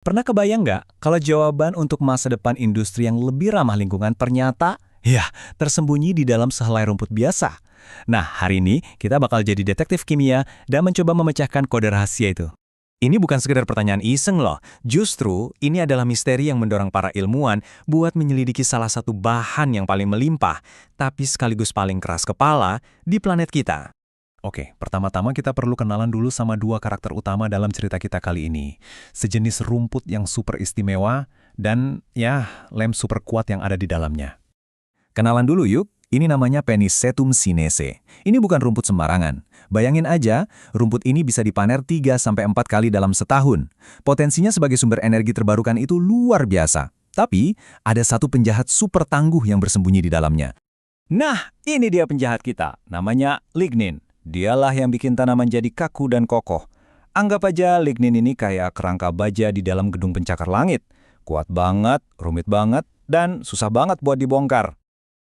Pernah kebayang nggak kalau jawaban untuk masa depan industri yang lebih ramah lingkungan ternyata, ya, tersembunyi di dalam sehelai rumput biasa? Nah, hari ini kita bakal jadi detektif kimia dan mencoba memecahkan kode rahasia itu. Ini bukan sekedar pertanyaan iseng loh, justru ini adalah misteri yang mendorong para ilmuwan buat menyelidiki salah satu bahan yang paling melimpah, tapi sekaligus paling keras kepala di planet kita. Oke, pertama-tama kita perlu kenalan dulu sama dua karakter utama dalam cerita kita kali ini. Sejenis rumput yang super istimewa dan ya, lem super kuat yang ada di dalamnya. Kenalan dulu yuk, ini namanya Penicetum sinese. Ini bukan rumput sembarangan. Bayangin aja, rumput ini bisa dipanen 3-4 kali dalam setahun. Potensinya sebagai sumber energi terbarukan itu luar biasa. Tapi, ada satu penjahat super tangguh yang bersembunyi di dalamnya. Nah, ini dia penjahat kita, namanya lignin. Dialah yang bikin tanaman jadi kaku dan kokoh. Anggap aja lignin ini kayak kerangka baja di dalam gedung pencakar langit. Kuat banget, rumit banget, dan susah banget buat dibongkar.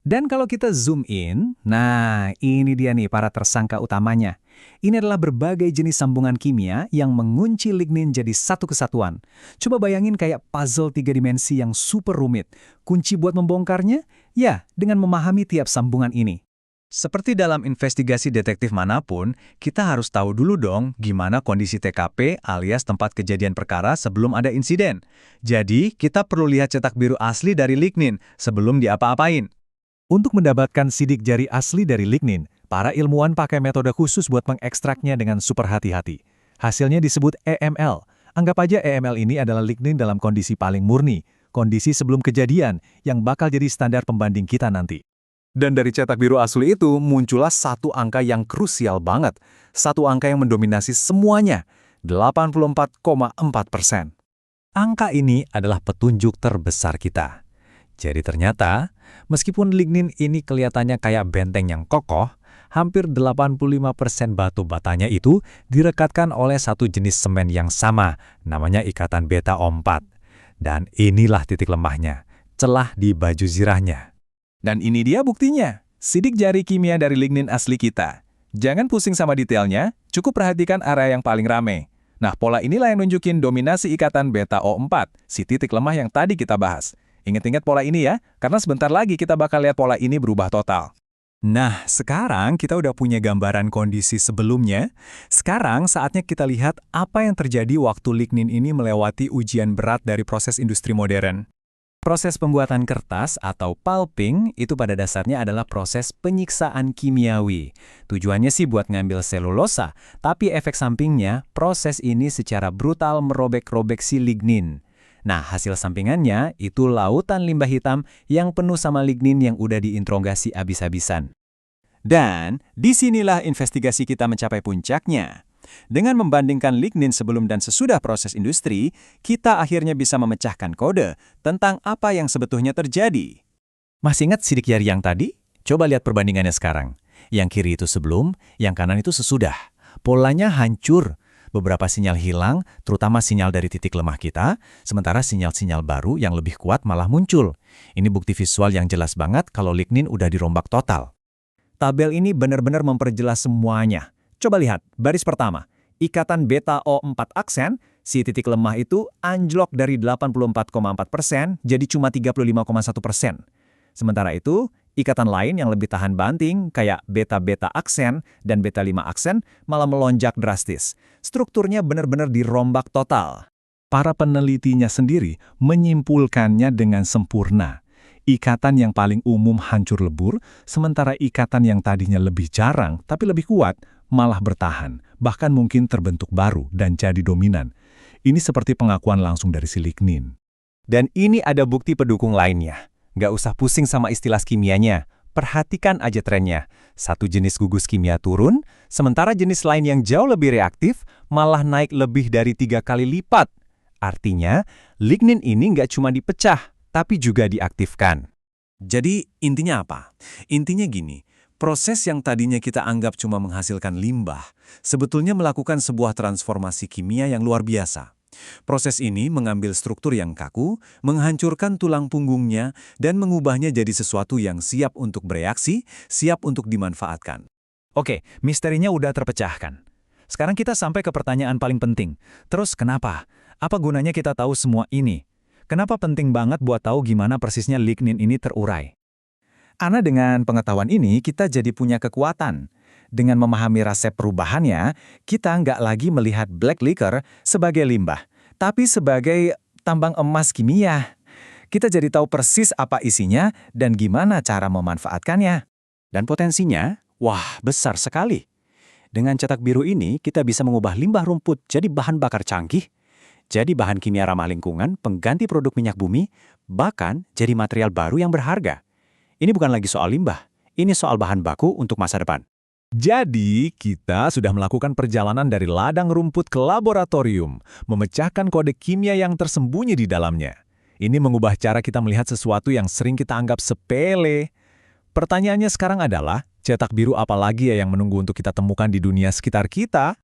Dan kalau kita zoom in, nah ini dia nih para tersangka utamanya. Ini adalah berbagai jenis sambungan kimia yang mengunci lignin jadi satu kesatuan. Coba bayangin kayak puzzle 3 dimensi yang super rumit. Kunci buat membongkarnya? Ya, dengan memahami tiap sambungan ini. Seperti dalam investigasi detektif manapun, kita harus tahu dulu dong gimana kondisi TKP alias tempat kejadian perkara sebelum ada insiden. Jadi, kita perlu lihat cetak biru asli dari lignin sebelum diapa-apain. Untuk mendapatkan sidik jari asli dari lignin, para ilmuwan pakai metode khusus buat mengekstraknya dengan super hati-hati. Hasilnya disebut EML. Anggap aja EML ini adalah lignin dalam kondisi paling murni, kondisi sebelum kejadian yang bakal jadi standar pembanding kita nanti. Dan dari cetak biru asli itu muncullah satu angka yang krusial banget. Satu angka yang mendominasi semuanya, 84,4%. Angka ini adalah petunjuk terbesar kita. Jadi ternyata, meskipun lignin ini kelihatannya kayak benteng yang kokoh, hampir 85% batu batanya itu direkatkan oleh satu jenis semen yang sama, namanya ikatan beta O4. Dan inilah titik lemahnya, celah di baju zirahnya. Dan ini dia buktinya, sidik jari kimia dari lignin asli kita. Jangan pusing sama detailnya, cukup perhatikan area yang paling rame. Nah, pola inilah yang nunjukin dominasi ikatan beta O4, si titik lemah yang tadi kita bahas. Ingat-ingat pola ini ya, karena sebentar lagi kita bakal lihat pola ini berubah total. Nah, sekarang kita udah punya gambaran kondisi sebelumnya. Sekarang saatnya kita lihat apa yang terjadi waktu lignin ini melewati ujian berat dari proses industri modern. Proses pembuatan kertas atau pulping itu pada dasarnya adalah proses penyiksaan kimiawi. Tujuannya sih buat ngambil selulosa, tapi efek sampingnya proses ini secara brutal merobek-robek si lignin. Nah, hasil sampingannya itu lautan limbah hitam yang penuh sama lignin yang udah diinterogasi abis-abisan. Dan disinilah investigasi kita mencapai puncaknya. Dengan membandingkan lignin sebelum dan sesudah proses industri, kita akhirnya bisa memecahkan kode tentang apa yang sebetulnya terjadi. Masih ingat sidik jari yang tadi? Coba lihat perbandingannya sekarang. Yang kiri itu sebelum, yang kanan itu sesudah. Polanya hancur. Beberapa sinyal hilang, terutama sinyal dari titik lemah kita, sementara sinyal-sinyal baru yang lebih kuat malah muncul. Ini bukti visual yang jelas banget kalau lignin udah dirombak total. Tabel ini benar-benar memperjelas semuanya. Coba lihat, baris pertama, ikatan beta O4 aksen, si titik lemah itu anjlok dari 84,4% jadi cuma 35,1%. Sementara itu, ikatan lain yang lebih tahan banting, kayak beta-beta aksen dan beta-5 aksen, malah melonjak drastis. Strukturnya benar-benar dirombak total. Para penelitinya sendiri menyimpulkannya dengan sempurna. Ikatan yang paling umum hancur lebur, sementara ikatan yang tadinya lebih jarang tapi lebih kuat, malah bertahan, bahkan mungkin terbentuk baru dan jadi dominan. Ini seperti pengakuan langsung dari si lignin. Dan ini ada bukti pendukung lainnya. Nggak usah pusing sama istilah kimianya. Perhatikan aja trennya. Satu jenis gugus kimia turun, sementara jenis lain yang jauh lebih reaktif malah naik lebih dari 3 kali lipat. Artinya, lignin ini nggak cuma dipecah, tapi juga diaktifkan. Jadi, intinya apa? Intinya gini, proses yang tadinya kita anggap cuma menghasilkan limbah, sebetulnya melakukan sebuah transformasi kimia yang luar biasa. Proses ini mengambil struktur yang kaku, menghancurkan tulang punggungnya, dan mengubahnya jadi sesuatu yang siap untuk bereaksi, siap untuk dimanfaatkan. Oke, misterinya udah terpecahkan. Sekarang kita sampai ke pertanyaan paling penting. Terus kenapa? Apa gunanya kita tahu semua ini? Kenapa penting banget buat tahu gimana persisnya lignin ini terurai? Karena dengan pengetahuan ini, kita jadi punya kekuatan. Dengan memahami resep perubahannya, kita nggak lagi melihat black liquor sebagai limbah, tapi sebagai tambang emas kimia. Kita jadi tahu persis apa isinya dan gimana cara memanfaatkannya. Dan potensinya, wah, besar sekali. Dengan cetak biru ini, kita bisa mengubah limbah rumput jadi bahan bakar canggih, jadi bahan kimia ramah lingkungan, pengganti produk minyak bumi, bahkan jadi material baru yang berharga. Ini bukan lagi soal limbah, ini soal bahan baku untuk masa depan. Jadi, kita sudah melakukan perjalanan dari ladang rumput ke laboratorium, memecahkan kode kimia yang tersembunyi di dalamnya. Ini mengubah cara kita melihat sesuatu yang sering kita anggap sepele. Pertanyaannya sekarang adalah, cetak biru apa lagi ya yang menunggu untuk kita temukan di dunia sekitar kita?